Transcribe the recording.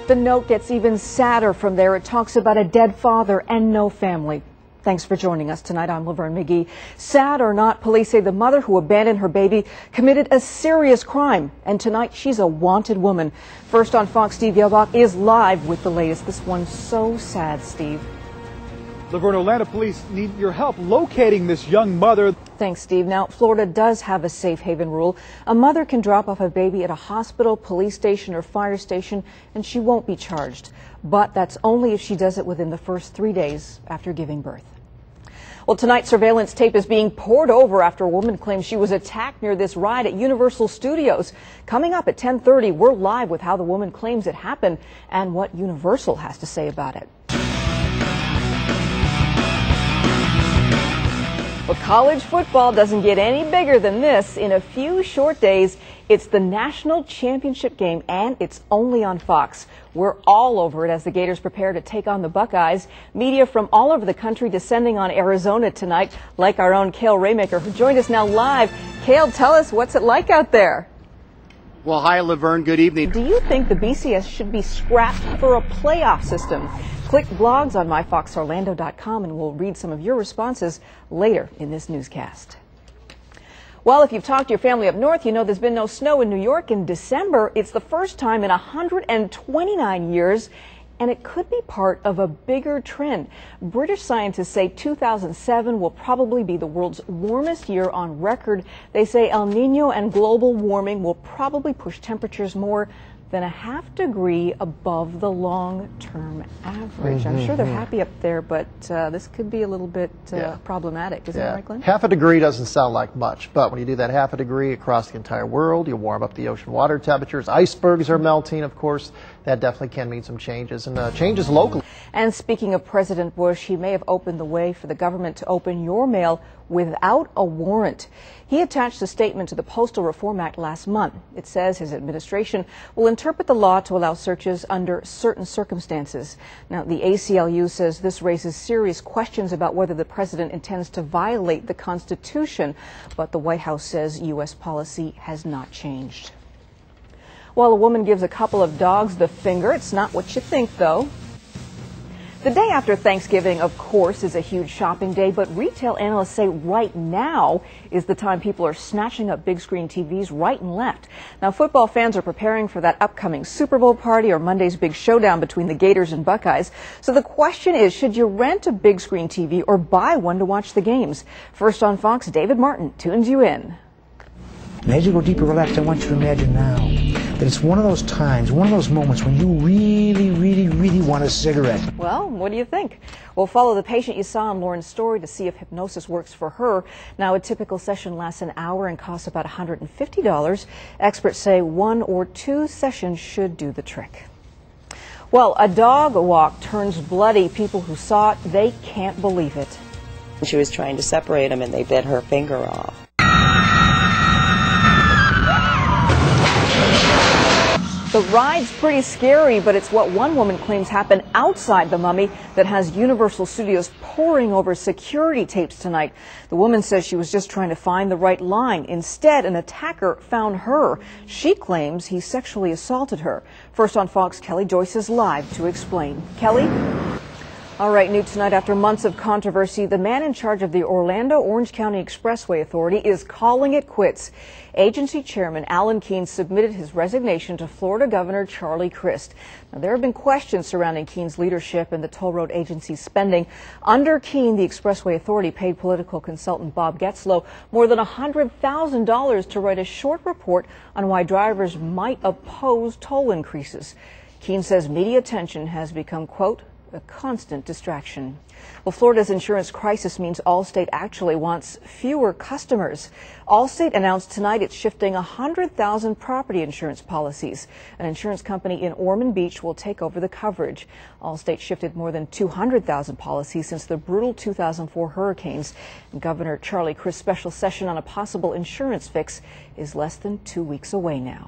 The note gets even sadder from there. It talks about a dead father and no family. Thanks for joining us tonight. I'm Laverne McGee. Sad or not, police say the mother who abandoned her baby committed a serious crime. And tonight, she's a wanted woman. First on Fox, Steve Yelbach is live with the latest. This one's so sad, Steve. Laverne, Atlanta police need your help locating this young mother. Thanks, Steve. Now, Florida does have a safe haven rule. A mother can drop off a baby at a hospital, police station, or fire station, and she won't be charged. But that's only if she does it within the first 3 days after giving birth. Well, tonight, surveillance tape is being poured over after a woman claims she was attacked near this ride at Universal Studios. Coming up at 10:30, we're live with how the woman claims it happened and what Universal has to say about it. But college football doesn't get any bigger than this. In a few short days, it's the national championship game, and it's only on Fox. We're all over it as the Gators prepare to take on the Buckeyes. Media from all over the country descending on Arizona tonight, like our own Cale Raymaker, who joined us now live. Cale, tell us, what's it like out there? Well, hi, Laverne. Good evening. Do you think the BCS should be scrapped for a playoff system? Click blogs on myfoxorlando.com and we'll read some of your responses later in this newscast. Well, if you've talked to your family up north, you know there's been no snow in New York in December. It's the first time in 129 years, and it could be part of a bigger trend. British scientists say 2007 will probably be the world's warmest year on record. They say El Nino and global warming will probably push temperatures more than a half degree above the long-term average. I'm sure they're happy up there, but this could be a little bit problematic. Isn't that right, Glenn? Half a degree doesn't sound like much, but when you do that half a degree across the entire world, you warm up the ocean water temperatures. Icebergs are melting, of course. That definitely can mean some changes, and changes locally. And speaking of President Bush, he may have opened the way for the government to open your mail without a warrant. He attached a statement to the Postal Reform Act last month. It says his administration will interpret the law to allow searches under certain circumstances. Now, the ACLU says this raises serious questions about whether the president intends to violate the Constitution, but the White House says U.S. policy has not changed. Well, a woman gives a couple of dogs the finger. It's not what you think, though. The day after Thanksgiving, of course, is a huge shopping day, but retail analysts say right now is the time people are snatching up big screen TVs right and left. Now, football fans are preparing for that upcoming Super Bowl party or Monday's big showdown between the Gators and Buckeyes. So the question is, should you rent a big screen TV or buy one to watch the games? First on Fox, David Martin tunes you in. And as you go deeper, relax, I want you to imagine now that it's one of those times, one of those moments when you really want a cigarette. Well, what do you think? We'll follow the patient you saw in Lauren's story to see if hypnosis works for her. Now, a typical session lasts an hour and costs about $150. Experts say 1 or 2 sessions should do the trick. Well, a dog walk turns bloody. People who saw it, they can't believe it. She was trying to separate them and they bit her finger off. The ride's pretty scary, but it's what one woman claims happened outside the Mummy that has Universal Studios pouring over security tapes tonight. The woman says she was just trying to find the right line. Instead, an attacker found her. She claims he sexually assaulted her. First on Fox, Kelly Joyce is live to explain. Kelly? All right, new tonight after months of controversy, the man in charge of the Orlando-Orange County Expressway Authority is calling it quits. Agency Chairman Alan Keene submitted his resignation to Florida Governor Charlie Crist. Now, there have been questions surrounding Keene's leadership and the toll road agency's spending. Under Keene, the Expressway Authority paid political consultant Bob Getzlow more than $100,000 to write a short report on why drivers might oppose toll increases. Keene says media attention has become, quote, a constant distraction. Well, Florida's insurance crisis means Allstate actually wants fewer customers. Allstate announced tonight it's shifting 100,000 property insurance policies. An insurance company in Ormond Beach will take over the coverage. Allstate shifted more than 200,000 policies since the brutal 2004 hurricanes. And Governor Charlie Crist's special session on a possible insurance fix is less than 2 weeks away now.